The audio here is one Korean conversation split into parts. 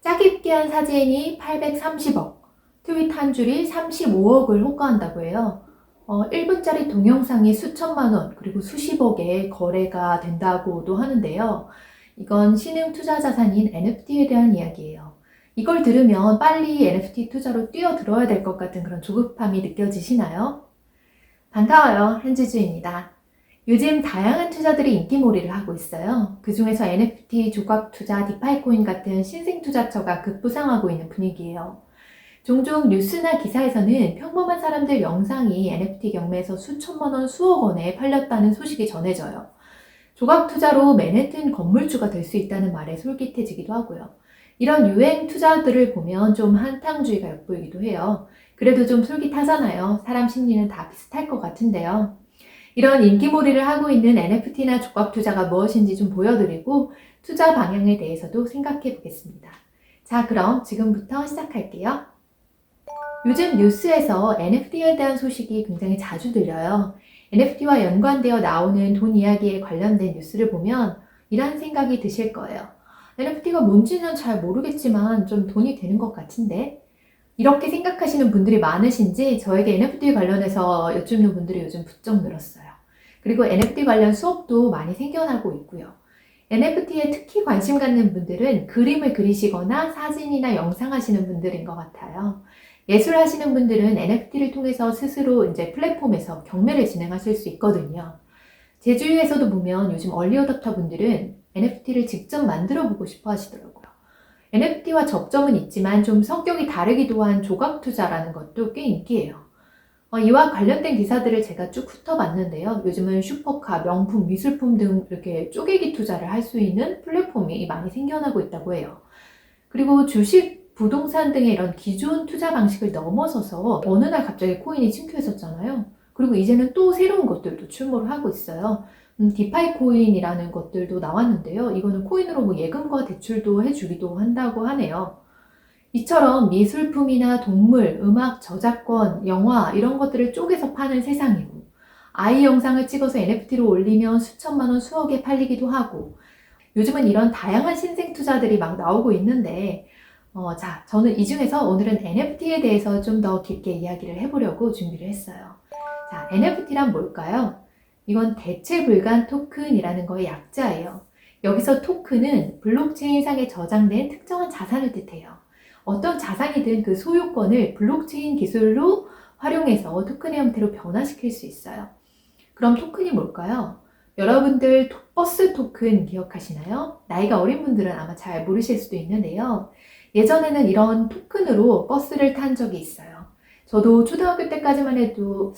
짜깁기한 사진이 830억, 트윗 한 줄이 35억을 호가한다고 해요. 1분짜리 동영상이 수천만 원, 그리고 수십억의 거래가 된다고도 하는데요. 이건 신흥 투자 자산인 NFT에 대한 이야기예요. 이걸 들으면 빨리 NFT 투자로 뛰어들어야 될 것 같은 그런 조급함이 느껴지시나요? 반가워요. 한지주입니다. 요즘 다양한 투자들이 인기몰이를 하고 있어요. 그 중에서 NFT, 조각 투자, 디파이 코인 같은 신생 투자처가 급부상하고 있는 분위기예요. 종종 뉴스나 기사에서는 평범한 사람들 영상이 NFT 경매에서 수천만 원, 수억 원에 팔렸다는 소식이 전해져요. 조각 투자로 맨해튼 건물주가 될 수 있다는 말에 솔깃해지기도 하고요. 이런 유행 투자들을 보면 좀 한탕주의가 엿보이기도 해요. 그래도 좀 솔깃하잖아요. 사람 심리는 다 비슷할 것 같은데요. 이런 인기몰이를 하고 있는 NFT나 조각 투자가 무엇인지 좀 보여드리고 투자 방향에 대해서도 생각해 보겠습니다. 자, 그럼 지금부터 시작할게요. 요즘 뉴스에서 NFT에 대한 소식이 굉장히 자주 들려요. NFT와 연관되어 나오는 돈 이야기에 관련된 뉴스를 보면 이런 생각이 드실 거예요. NFT가 뭔지는 잘 모르겠지만 좀 돈이 되는 것 같은데? 이렇게 생각하시는 분들이 많으신지 저에게 NFT 관련해서 여쭙는 분들이 요즘 부쩍 늘었어요. 그리고 NFT 관련 수업도 많이 생겨나고 있고요. NFT에 특히 관심 갖는 분들은 그림을 그리시거나 사진이나 영상 하시는 분들인 것 같아요. 예술 하시는 분들은 NFT를 통해서 스스로 이제 플랫폼에서 경매를 진행하실 수 있거든요. 제 주위에서도 보면 요즘 얼리어답터 분들은 NFT를 직접 만들어 보고 싶어 하시더라고요. NFT와 접점은 있지만 좀 성격이 다르기도 한 조각 투자라는 것도 꽤 인기예요. 이와 관련된 기사들을 제가 쭉 훑어봤는데요. 요즘은 슈퍼카, 명품, 미술품 등 이렇게 쪼개기 투자를 할 수 있는 플랫폼이 많이 생겨나고 있다고 해요. 그리고 주식, 부동산 등의 이런 기존 투자 방식을 넘어서서 어느 날 갑자기 코인이 침투했었잖아요. 그리고 이제는 또 새로운 것들도 출몰을 하고 있어요. 디파이 코인이라는 것들도 나왔는데요. 이거는 코인으로 뭐 예금과 대출도 해주기도 한다고 하네요. 이처럼 미술품이나 동물, 음악, 저작권, 영화 이런 것들을 쪼개서 파는 세상이고 아이 영상을 찍어서 NFT로 올리면 수천만 원, 수억에 팔리기도 하고 요즘은 이런 다양한 신생 투자들이 막 나오고 있는데 자, 저는 이 중에서 오늘은 NFT에 대해서 좀 더 깊게 이야기를 해보려고 준비를 했어요. 자, NFT란 뭘까요? 이건 대체 불가한 토큰이라는 거의 약자예요. 여기서 토큰은 블록체인상에 저장된 특정한 자산을 뜻해요. 어떤 자산이든 그 소유권을 블록체인 기술로 활용해서 토큰의 형태로 변화시킬 수 있어요. 그럼 토큰이 뭘까요? 여러분들 버스 토큰 기억하시나요? 나이가 어린 분들은 아마 잘 모르실 수도 있는데요. 예전에는 이런 토큰으로 버스를 탄 적이 있어요. 저도 초등학교 때까지만 해도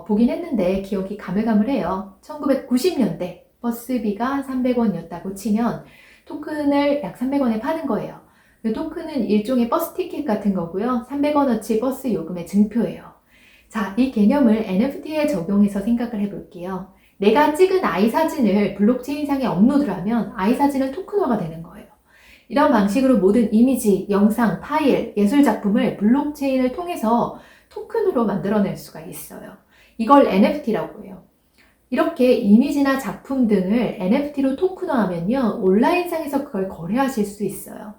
보긴 했는데 기억이 가물가물해요. 1990년대 버스비가 300원이었다고 치면 토큰을 약 300원에 파는 거예요. 그 토큰은 일종의 버스 티켓 같은 거고요. 300원어치 버스 요금의 증표예요. 자, 이 개념을 NFT에 적용해서 생각을 해볼게요. 내가 찍은 아이 사진을 블록체인상에 업로드를 하면 아이 사진은 토큰화가 되는 거예요. 이런 방식으로 모든 이미지, 영상, 파일, 예술작품을 블록체인을 통해서 토큰으로 만들어낼 수가 있어요. 이걸 NFT라고 해요. 이렇게 이미지나 작품 등을 NFT로 토큰화하면요, 온라인상에서 그걸 거래하실 수 있어요.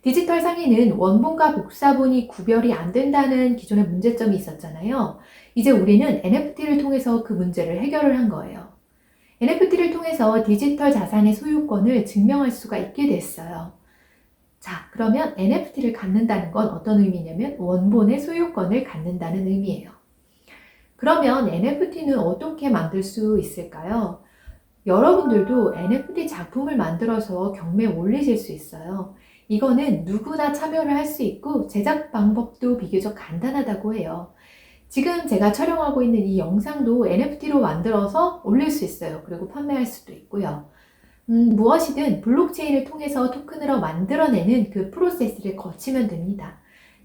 디지털 상에는 원본과 복사본이 구별이 안 된다는 기존의 문제점이 있었잖아요. 이제 우리는 NFT를 통해서 그 문제를 해결을 한 거예요. NFT를 통해서 디지털 자산의 소유권을 증명할 수가 있게 됐어요. 자, 그러면 NFT를 갖는다는 건 어떤 의미냐면 원본의 소유권을 갖는다는 의미예요. 그러면 NFT는 어떻게 만들 수 있을까요? 여러분들도 NFT 작품을 만들어서 경매에 올리실 수 있어요. 이거는 누구나 참여를 할 수 있고 제작 방법도 비교적 간단하다고 해요. 지금 제가 촬영하고 있는 이 영상도 NFT로 만들어서 올릴 수 있어요. 그리고 판매할 수도 있고요. 무엇이든 블록체인을 통해서 토큰으로 만들어내는 그 프로세스를 거치면 됩니다.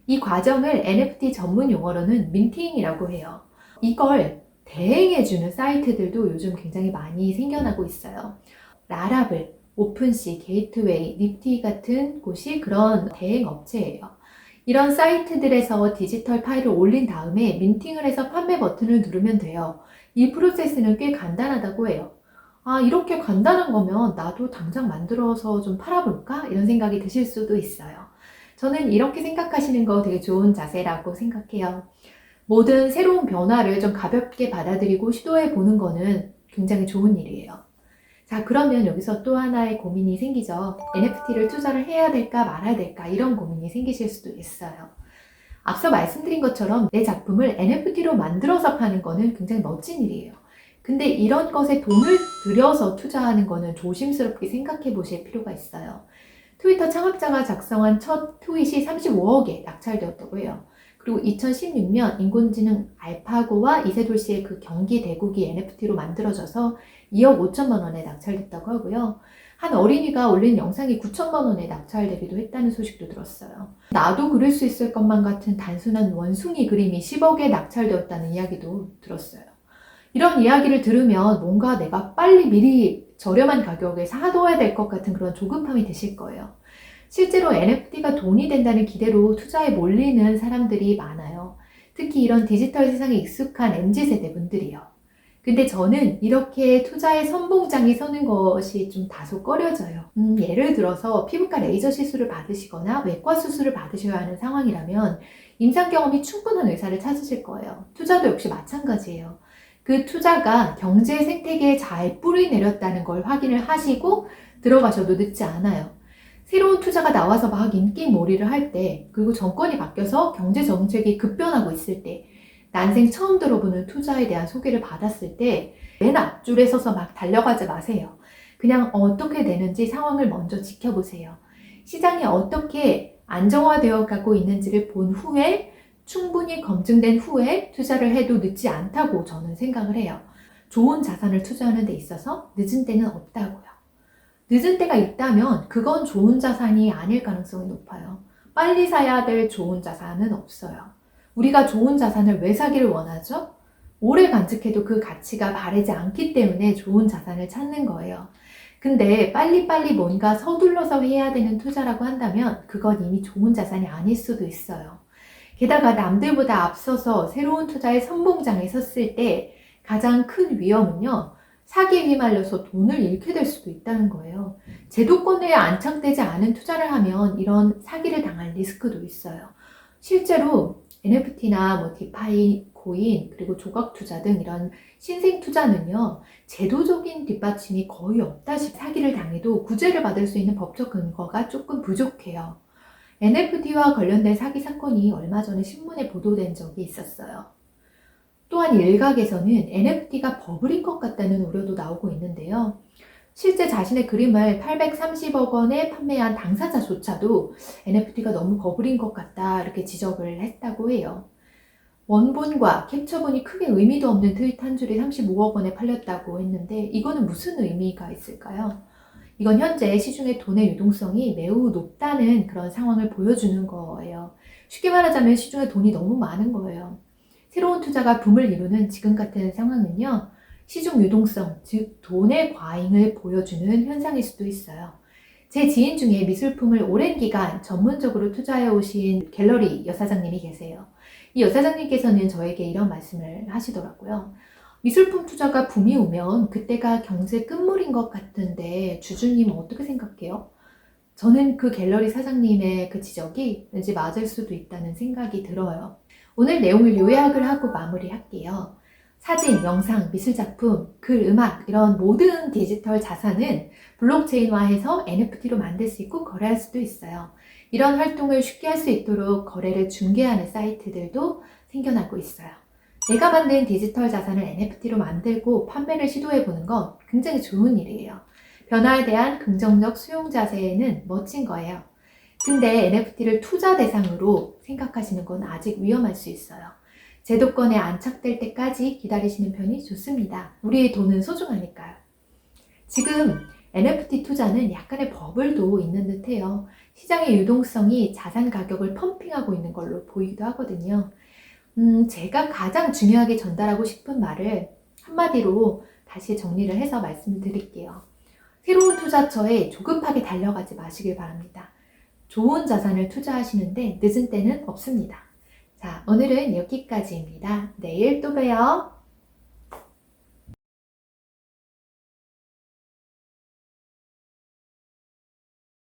이 과정을 NFT 전문 용어로는 민팅이라고 해요. 이걸 대행해주는 사이트들도 요즘 굉장히 많이 생겨나고 있어요. 라라블, 오픈시, 게이트웨이, 닙티 같은 곳이 그런 대행 업체예요. 이런 사이트들에서 디지털 파일을 올린 다음에 민팅을 해서 판매 버튼을 누르면 돼요. 이 프로세스는 꽤 간단하다고 해요. 아, 이렇게 간단한 거면 나도 당장 만들어서 좀 팔아볼까? 이런 생각이 드실 수도 있어요. 저는 이렇게 생각하시는 거 되게 좋은 자세라고 생각해요. 모든 새로운 변화를 좀 가볍게 받아들이고 시도해 보는 거는 굉장히 좋은 일이에요. 자, 그러면 여기서 또 하나의 고민이 생기죠. NFT를 투자를 해야 될까 말아야 될까 이런 고민이 생기실 수도 있어요. 앞서 말씀드린 것처럼 내 작품을 NFT로 만들어서 파는 거는 굉장히 멋진 일이에요. 근데 이런 것에 돈을 들여서 투자하는 거는 조심스럽게 생각해 보실 필요가 있어요. 트위터 창업자가 작성한 첫 트윗이 35억에 낙찰되었다고 해요. 그리고 2016년 인공지능 알파고와 이세돌 씨의 그 경기 대국이 NFT로 만들어져서 2억 5천만 원에 낙찰됐다고 하고요. 한 어린이가 올린 영상이 9천만 원에 낙찰되기도 했다는 소식도 들었어요. 나도 그릴 수 있을 것만 같은 단순한 원숭이 그림이 10억에 낙찰되었다는 이야기도 들었어요. 이런 이야기를 들으면 뭔가 내가 빨리 미리 저렴한 가격에 사둬야 될 것 같은 그런 조급함이 드실 거예요. 실제로 NFT가 돈이 된다는 기대로 투자에 몰리는 사람들이 많아요. 특히 이런 디지털 세상에 익숙한 MZ세대 분들이요. 근데 저는 이렇게 투자의 선봉장에 서는 것이 좀 다소 꺼려져요. 예를 들어서 피부과 레이저 시술을 받으시거나 외과 수술을 받으셔야 하는 상황이라면 임상 경험이 충분한 의사를 찾으실 거예요. 투자도 역시 마찬가지예요. 그 투자가 경제 생태계에 잘 뿌리 내렸다는 걸 확인을 하시고 들어가셔도 늦지 않아요. 새로운 투자가 나와서 막 인기몰이를 할 때, 그리고 정권이 바뀌어서 경제 정책이 급변하고 있을 때, 난생 처음 들어보는 투자에 대한 소개를 받았을 때 맨 앞줄에 서서 막 달려가지 마세요. 그냥 어떻게 되는지 상황을 먼저 지켜보세요. 시장이 어떻게 안정화되어 가고 있는지를 본 후에 충분히 검증된 후에 투자를 해도 늦지 않다고 저는 생각을 해요. 좋은 자산을 투자하는 데 있어서 늦은 때는 없다고요. 늦은 때가 있다면 그건 좋은 자산이 아닐 가능성이 높아요. 빨리 사야 될 좋은 자산은 없어요. 우리가 좋은 자산을 왜 사기를 원하죠? 오래 간직해도 그 가치가 바르지 않기 때문에 좋은 자산을 찾는 거예요. 근데 빨리빨리 뭔가 서둘러서 해야 되는 투자라고 한다면 그건 이미 좋은 자산이 아닐 수도 있어요. 게다가 남들보다 앞서서 새로운 투자의 선봉장에 섰을 때 가장 큰 위험은요, 사기에 휘말려서 돈을 잃게 될 수도 있다는 거예요. 제도권에 안착되지 않은 투자를 하면 이런 사기를 당할 리스크도 있어요. 실제로 NFT나 뭐 디파이 코인 그리고 조각 투자 등 이런 신생 투자는요, 제도적인 뒷받침이 거의 없다시피 사기를 당해도 구제를 받을 수 있는 법적 근거가 조금 부족해요. NFT와 관련된 사기 사건이 얼마 전에 신문에 보도된 적이 있었어요. 또한 일각에서는 NFT가 버블인 것 같다는 우려도 나오고 있는데요. 실제 자신의 그림을 830억 원에 판매한 당사자조차도 NFT가 너무 버블인 것 같다 이렇게 지적을 했다고 해요. 원본과 캡처본이 크게 의미도 없는 트윗 한 줄이 35억 원에 팔렸다고 했는데 이거는 무슨 의미가 있을까요? 이건 현재 시중의 돈의 유동성이 매우 높다는 그런 상황을 보여주는 거예요. 쉽게 말하자면 시중에 돈이 너무 많은 거예요. 새로운 투자가 붐을 이루는 지금 같은 상황은요, 시중 유동성, 즉 돈의 과잉을 보여주는 현상일 수도 있어요. 제 지인 중에 미술품을 오랜 기간 전문적으로 투자해 오신 갤러리 여사장님이 계세요. 이 여사장님께서는 저에게 이런 말씀을 하시더라고요. 미술품 투자가 붐이 오면 그때가 경제 끝물인 것 같은데 주주님은 어떻게 생각해요? 저는 그 갤러리 사장님의 그 지적이 왠지 맞을 수도 있다는 생각이 들어요. 오늘 내용을 요약을 하고 마무리할게요. 사진, 영상, 미술작품, 글, 음악 이런 모든 디지털 자산은 블록체인화해서 NFT로 만들 수 있고 거래할 수도 있어요. 이런 활동을 쉽게 할 수 있도록 거래를 중개하는 사이트들도 생겨나고 있어요. 내가 만든 디지털 자산을 NFT로 만들고 판매를 시도해보는 건 굉장히 좋은 일이에요. 변화에 대한 긍정적 수용 자세는 멋진 거예요. 근데 NFT를 투자 대상으로 생각하시는 건 아직 위험할 수 있어요. 제도권에 안착될 때까지 기다리시는 편이 좋습니다. 우리의 돈은 소중하니까요. 지금 NFT 투자는 약간의 버블도 있는 듯해요. 시장의 유동성이 자산 가격을 펌핑하고 있는 걸로 보이기도 하거든요. 제가 가장 중요하게 전달하고 싶은 말을 한마디로 다시 정리를 해서 말씀을 드릴게요. 새로운 투자처에 조급하게 달려가지 마시길 바랍니다. 좋은 자산을 투자하시는데 늦은 때는 없습니다. 자, 오늘은 여기까지입니다. 내일 또 봬요.